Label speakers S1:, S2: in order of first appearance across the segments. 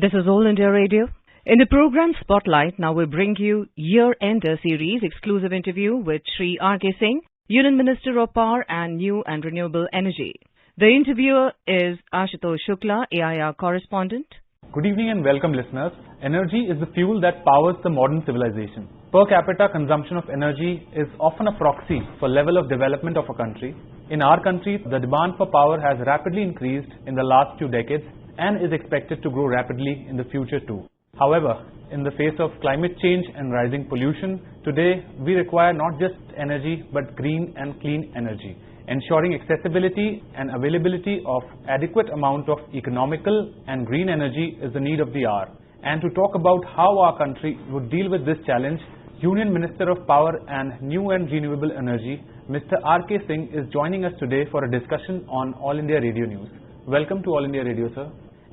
S1: This is All India Radio. In the program Spotlight, now we bring you Year-Ender series exclusive interview with SHRI R.K. Singh, Union Minister of Power and New and Renewable Energy. The interviewer is Ashutosh Shukla, AIR correspondent.
S2: Good evening and welcome listeners. Energy is the fuel that powers the modern civilization. Per capita consumption of energy is often a proxy for level of development of a country. In our country, the demand for power has rapidly increased in the last few decades and is expected to grow rapidly in the future too. However, in the face of climate change and rising pollution, today we require not just energy but green and clean energy. Ensuring accessibility and availability of adequate amount of economical and green energy is the need of the hour. And to talk about how our country would deal with this challenge, Union Minister of Power and New and Renewable Energy, Mr. R.K. Singh is joining us today for a discussion on All India Radio News. Welcome to All India Radio, sir.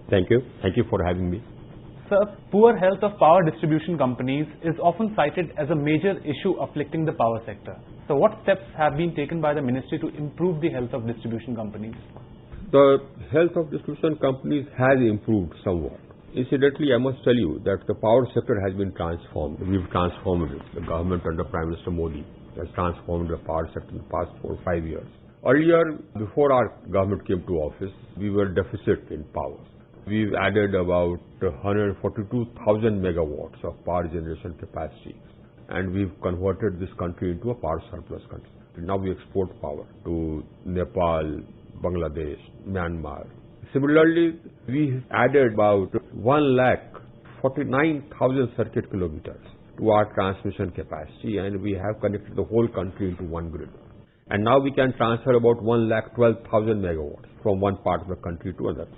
S3: Thank you. Thank you for having me.
S2: Sir, poor health of power distribution companies is often cited as a major issue afflicting the power sector. So what steps have been taken by the ministry to improve the health of distribution companies?
S3: The health of distribution companies has improved somewhat. Incidentally, I must tell you that the power sector has been transformed. We've transformed it. The government under Prime Minister Modi has transformed the power sector in the past 4 or 5 years. Earlier, before our government came to office, we were deficit in power. We've added about 142,000 megawatts of power generation capacity, and we've converted this country into a power surplus country. Now we export power to Nepal, Bangladesh, Myanmar. Similarly, we added about 1,49,000 circuit kilometers to our transmission capacity, and we have connected the whole country into one grid. And now we can transfer about 1,12,000 megawatts from one part of the country to another.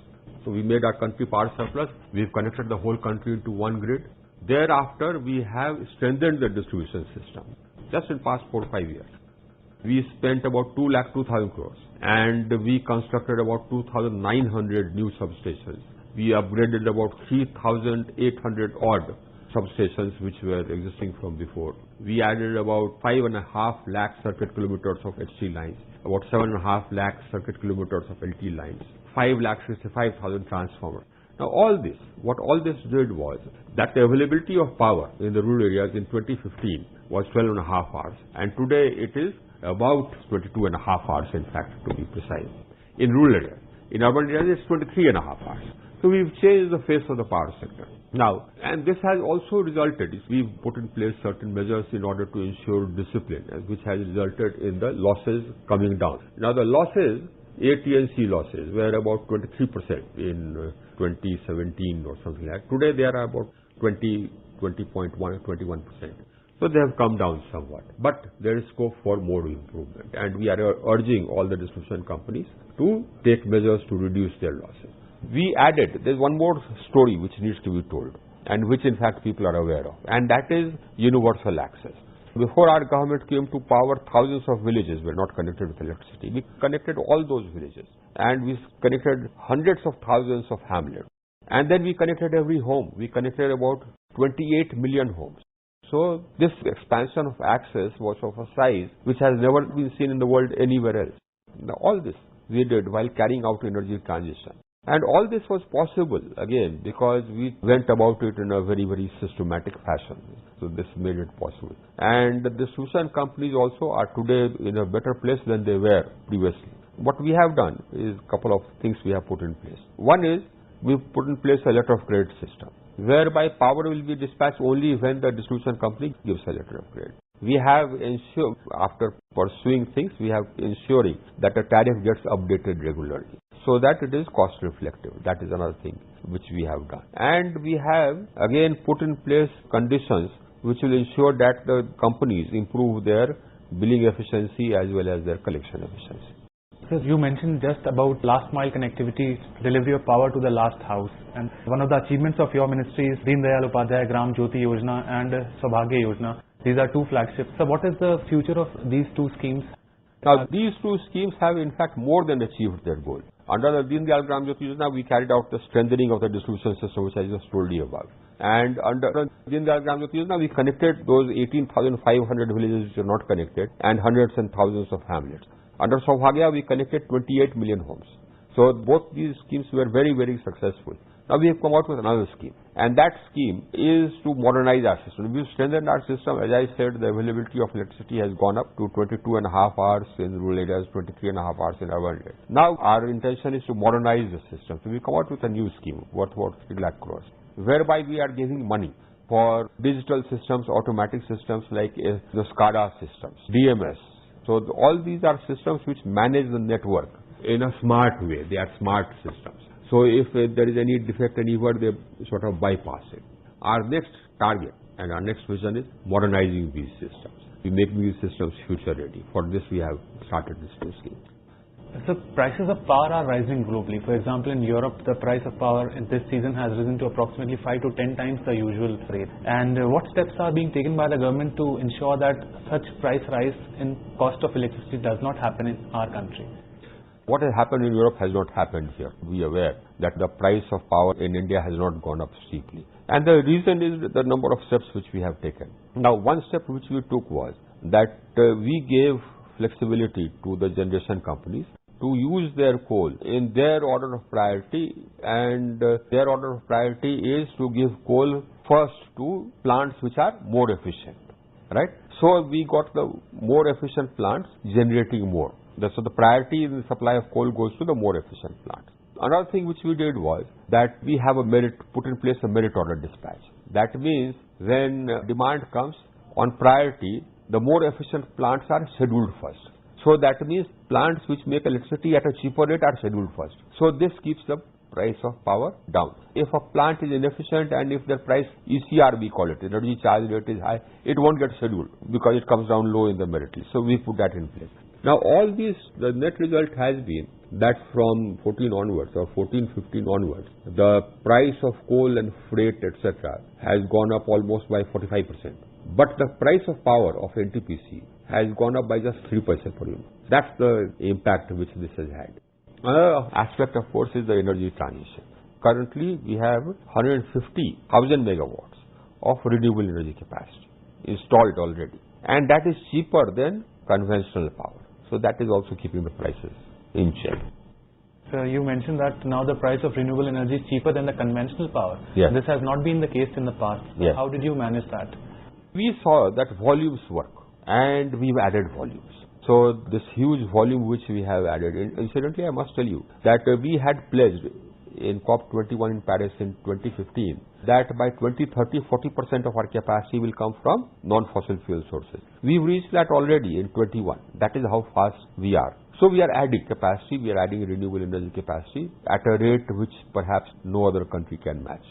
S3: So we made our country power surplus. We've connected the whole country into one grid. Thereafter, we have strengthened the distribution system just in past 4 or 5 years. We spent about 2,02,000 crores and we constructed about 2,900 new substations. We upgraded about 3,800 odd substations which were existing from before. We added about 5.5 lakh circuit kilometers of HT lines, about 7.5 lakh circuit kilometers of LT lines, 5,65,000 transformers. Now what all this did was that the availability of power in the rural areas in 2015 was 12.5 hours, and today it is about 22.5 hours in fact, to be precise, in rural areas. In urban areas it's 23.5 hours. So we've changed the face of the power sector. Now, and this has also resulted, we've put in place certain measures in order to ensure discipline, which has resulted in the losses coming down. Now the losses, AT&C losses, were about 23% in 2017 or something like that. Today they are about 21%. So they have come down somewhat. But there is scope for more improvement. And we are urging all the distribution companies to take measures to reduce their losses. We added, there's one more story which needs to be told, and which in fact people are aware of, and that is universal access. Before our government came to power, thousands of villages were not connected with electricity. We connected all those villages, and we connected hundreds of thousands of hamlets. And then we connected every home. We connected about 28 million homes. So this expansion of access was of a size which has never been seen in the world anywhere else. Now, all this we did while carrying out energy transition. And all this was possible, again, because we went about it in a very, very systematic fashion. So this made it possible. And the distribution companies also are today in a better place than they were previously. What we have done is a couple of things we have put in place. One is we've put in place a letter of credit system, whereby power will be dispatched only when the distribution company gives a letter of credit. We have ensured, after pursuing things, we have ensuring that the tariff gets updated regularly, so that it is cost reflective. That is another thing which we have done. And we have again put in place conditions which will ensure that the companies improve their billing efficiency as well as their collection efficiency.
S2: Sir, you mentioned just about last mile connectivity, delivery of power to the last house. And one of the achievements of your ministry is Deen Dayal Upadhyay Gram Jyoti Yojana and Saubhagya Yojana. These are two flagships. So what is the future of these two schemes?
S3: Now, these two schemes have in fact more than achieved their goal. Under the Deen Dayal Gram Jyoti Yojana, we carried out the strengthening of the distribution system, which I just told you about. And under the Deen Dayal Gram Jyoti Yojana, we connected those 18,500 villages which are not connected and hundreds and thousands of hamlets. Under Saubhagya, we connected 28 million homes. So both these schemes were very, very successful. Now we have come out with another scheme, and that scheme is to modernize our system. We've strengthened our system. As I said, the availability of electricity has gone up to 22.5 hours in rural areas, 23.5 hours in urban areas. Now our intention is to modernize the system. So we come out with a new scheme worth about 3 lakh crores, whereby we are giving money for digital systems, automatic systems like the SCADA systems, DMS. So all these are systems which manage the network in a smart way. They are smart systems. So if there is any defect anywhere, they sort of bypass it. Our next target and our next vision is modernizing these systems. We make these systems future ready. For this we have started this new scheme.
S2: So prices of power are rising globally. For example, in Europe, the price of power in this season has risen to approximately 5 to 10 times the usual rate. And what steps are being taken by the government to ensure that such price rise in cost of electricity does not happen in our country?
S3: What has happened in Europe has not happened here. We are aware that the price of power in India has not gone up steeply. And the reason is the number of steps which we have taken. Now, one step which we took was that we gave flexibility to the generation companies to use their coal in their order of priority, and their order of priority is to give coal first to plants which are more efficient, right? So we got the more efficient plants generating more. So the priority in the supply of coal goes to the more efficient plants. Another thing which we did was that we have put in place a merit order dispatch. That means when demand comes on priority, the more efficient plants are scheduled first. So that means plants which make electricity at a cheaper rate are scheduled first. So this keeps the price of power down. If a plant is inefficient and if the price ECR, we call it, energy charge rate is high, it won't get scheduled because it comes down low in the merit list. So we put that in place. Now all these, the net result has been that from 14 onwards or 14-15 onwards, the price of coal and freight etc. has gone up almost by 45%. But the price of power of NTPC has gone up by just 3% per unit. That's the impact which this has had. Another aspect, of course, is the energy transition. Currently, we have 150,000 megawatts of renewable energy capacity installed already. And that is cheaper than conventional power. So that is also keeping the prices in check.
S2: So you mentioned that now the price of renewable energy is cheaper than the conventional power.
S3: Yes.
S2: This has not been the case in the past. So
S3: yes.
S2: How did you manage that?
S3: We saw that volumes work, and we've added volumes. So this huge volume which we have added, incidentally I must tell you that we had pledged in COP21 in Paris in 2015 that by 2030 40% of our capacity will come from non-fossil fuel sources. We've reached that already in 21. That is how fast we are. So we are adding capacity, we are adding renewable energy capacity at a rate which perhaps no other country can match.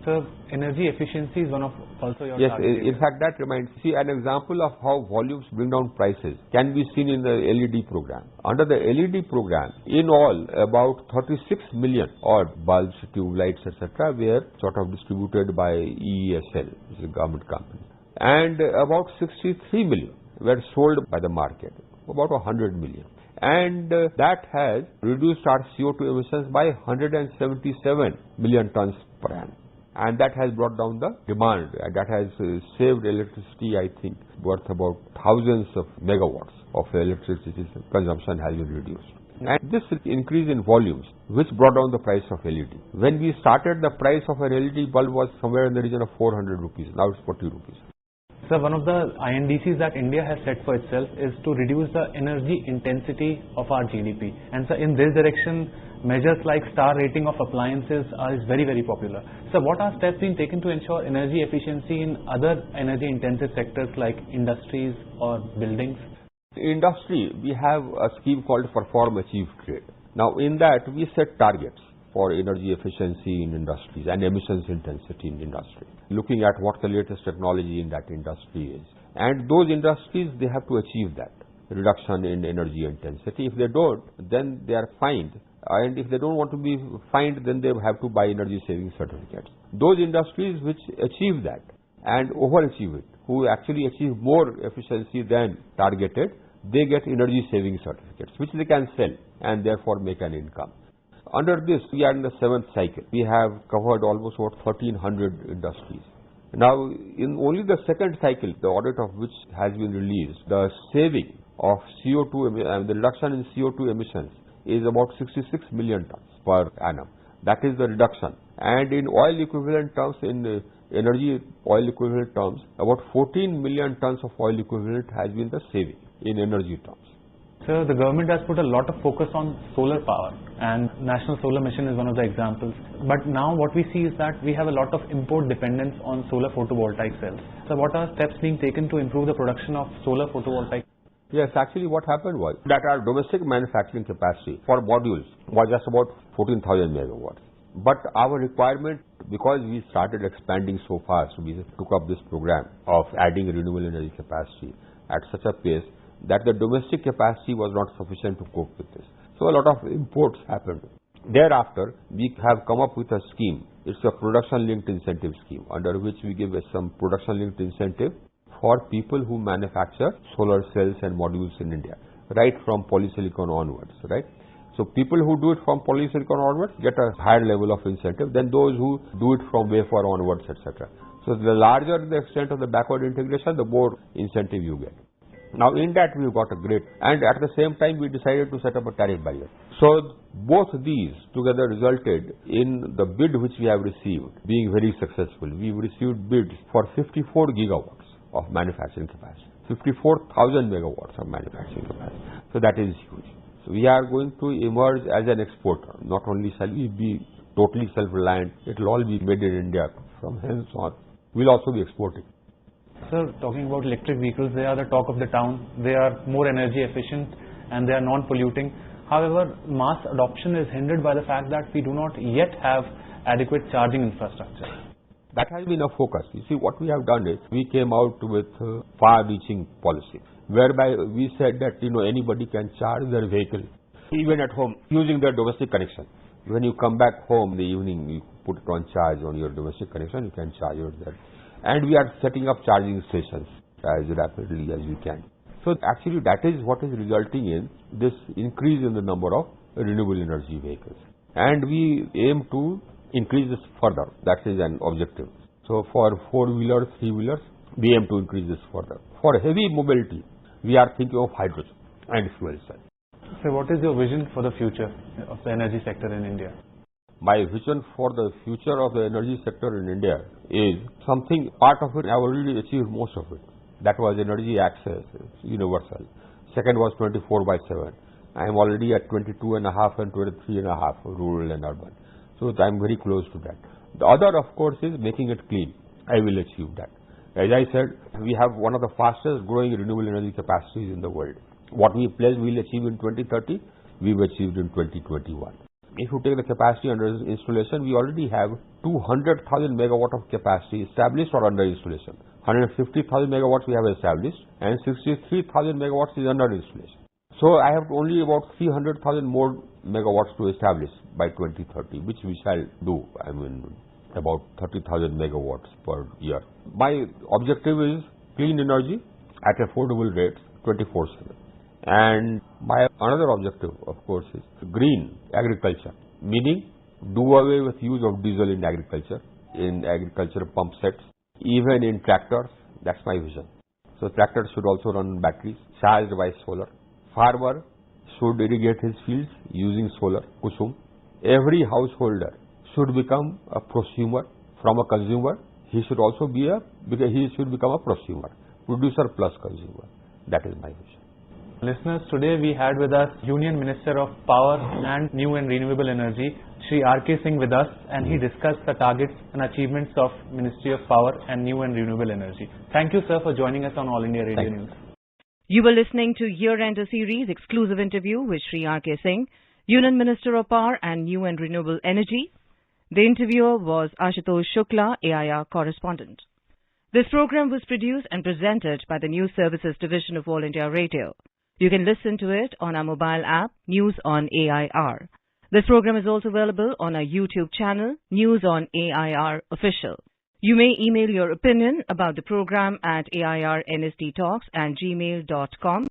S2: So energy efficiency is one of also your
S3: Yes,
S2: target
S3: in fact that reminds, see, an example of how volumes bring down prices can be seen in the LED program. Under the LED program, in all about 36 million odd bulbs, tube lights etc. were sort of distributed by EESL, which is a government company. And about 63 million were sold by the market, about 100 million. And that has reduced our CO2 emissions by 177 million tons per annum. And that has brought down the demand, and that has saved electricity, I think, worth about thousands of megawatts of electricity consumption has been reduced. And this increase in volumes, which brought down the price of LED. When we started, the price of an LED bulb was somewhere in the region of 400 rupees. Now it's 40 rupees.
S2: So one of the INDCs that India has set for itself is to reduce the energy intensity of our GDP. And so in this direction, measures like star rating of appliances is very, very popular. So what are steps being taken to ensure energy efficiency in other energy intensive sectors like industries or buildings?
S3: In industry, we have a scheme called Perform, Achieve, Trade. Now in that, we set targets for energy efficiency in industries and emissions intensity in industry, looking at what the latest technology in that industry is. And those industries, they have to achieve that reduction in energy intensity. If they don't, then they are fined. And if they don't want to be fined, then they have to buy energy saving certificates. Those industries which achieve that and overachieve it, who actually achieve more efficiency than targeted, they get energy saving certificates, which they can sell and therefore make an income. Under this, we are in the 7th cycle. We have covered almost about 1,300 industries. Now, in only the 2nd cycle, the audit of which has been released, the saving of CO2, the reduction in CO2 emissions is about 66 million tons per annum. That is the reduction And in oil equivalent terms, in energy oil equivalent terms, about 14 million tons of oil equivalent has been the saving in energy terms.
S2: Sir, the government has put a lot of focus on solar power, and National Solar Mission is one of the examples. But now what we see is that we have a lot of import dependence on solar photovoltaic cells. So what are steps being taken to improve the production of solar photovoltaic?
S3: Yes, actually what happened was that our domestic manufacturing capacity for modules was just about 14,000 megawatts. But our requirement, because we started expanding so fast, we took up this program of adding renewable energy capacity at such a pace that the domestic capacity was not sufficient to cope with this. So a lot of imports happened. Thereafter, we have come up with a scheme. It's a production-linked incentive scheme, under which we give some production-linked incentive for people who manufacture solar cells and modules in India, right from polysilicon onwards, right? So people who do it from polysilicon onwards get a higher level of incentive than those who do it from wafer onwards, etc. So the larger the extent of the backward integration, the more incentive you get. Now in that we got a great, and at the same time we decided to set up a tariff barrier. So both these together resulted in the bid which we have received being very successful. We received bids for 54 gigawatts of manufacturing capacity, 54,000 megawatts of manufacturing capacity. So that is huge. So we are going to emerge as an exporter. Not only shall we be totally self-reliant, it will all be made in India from hence on. We will also be exporting.
S2: Sir, talking about electric vehicles, they are the talk of the town. They are more energy efficient and they are non-polluting. However, mass adoption is hindered by the fact that we do not yet have adequate charging infrastructure.
S3: That has been a focus. You see, what we have done is we came out with a far-reaching policy, whereby we said that anybody can charge their vehicle even at home using their domestic connection. When you come back home in the evening, you put it on charge on your domestic connection, you can charge it there. And we are setting up charging stations as rapidly as we can. So actually that is what is resulting in this increase in the number of renewable energy vehicles. And we aim to increase this further. That is an objective. So for four-wheelers, three-wheelers, we aim to increase this further. For heavy mobility, we are thinking of hydrogen and fuel cell.
S2: So what is your vision for the future of the energy sector in India?
S3: My vision for the future of the energy sector in India is something, part of it I have already achieved most of it. That was energy access, universal. Second was 24/7. I am already at 22.5 and 23.5, rural and urban. So I am very close to that. The other, of course, is making it clean. I will achieve that. As I said, we have one of the fastest growing renewable energy capacities in the world. What we pledged we will achieve in 2030, we have achieved in 2021. If you take the capacity under installation, we already have 200,000 megawatt of capacity established or under installation. 150,000 megawatts we have established and 63,000 megawatts is under installation. So I have only about 300,000 more megawatts to establish by 2030, which we shall do. I mean, about 30,000 megawatts per year. My objective is clean energy at affordable rates 24/7. And my another objective, of course, is green agriculture, meaning do away with use of diesel in agriculture pump sets, even in tractors. That's my vision. So tractors should also run on batteries, charged by solar. Farmer should irrigate his fields using solar, kusum. Every householder should become a prosumer. From a consumer, he should also become a prosumer, producer plus consumer. That is my vision.
S2: Listeners, today we had with us Union Minister of Power and New and Renewable Energy, Shri R.K. Singh with us, and he discussed the targets and achievements of Ministry of Power and New and Renewable Energy. Thank you, sir, for joining us on All India Radio News.
S1: You were listening to Year-Ender Series exclusive interview with Shri R.K. Singh, Union Minister of Power and New and Renewable Energy. The interviewer was Ashutosh Shukla, AIR correspondent. This program was produced and presented by the News Services Division of All India Radio. You can listen to it on our mobile app, News on AIR. This program is also available on our YouTube channel, News on AIR Official. You may email your opinion about the program at airnsttalks@gmail.com.